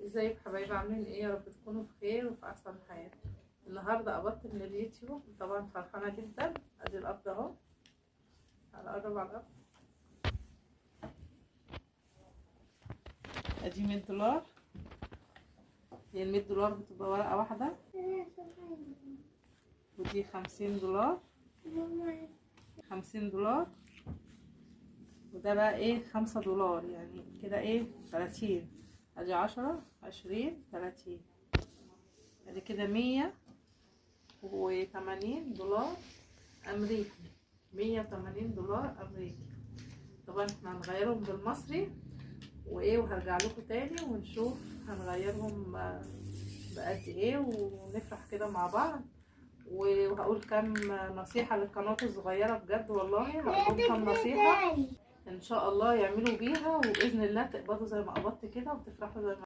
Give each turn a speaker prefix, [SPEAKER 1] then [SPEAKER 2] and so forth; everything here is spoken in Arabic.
[SPEAKER 1] ازيك حبايبي، عاملين ايه؟ يا رب تكونوا بخير وفي احسن حال. النهارده قبضت من اليوتيوب، طبعا فرحانه جدا. ادي القبض اهو، هنقرب على القبض. ادي 100 دولار. هي ال 100 دولار بتبقى ورقه واحده، ودي 50 دولار. 50 دولار، وده بقى ايه 5 دولار، يعني كده ايه 30. ادي 10 20 30، ادي كده 180 دولار امريكي. 180 دولار امريكي. طبعا احنا هنغيرهم بالمصري وايه، وهرجع لكم تاني ونشوف هنغيرهم بقد ايه، ونفرح كده مع بعض. وهقول كام نصيحة للقناة الصغيرة، بجد والله هقول لكم كام نصيحة ان شاء الله يعملوا بيها، وباذن الله تقبضوا زي ما قبضت كده وتفرحوا زي ما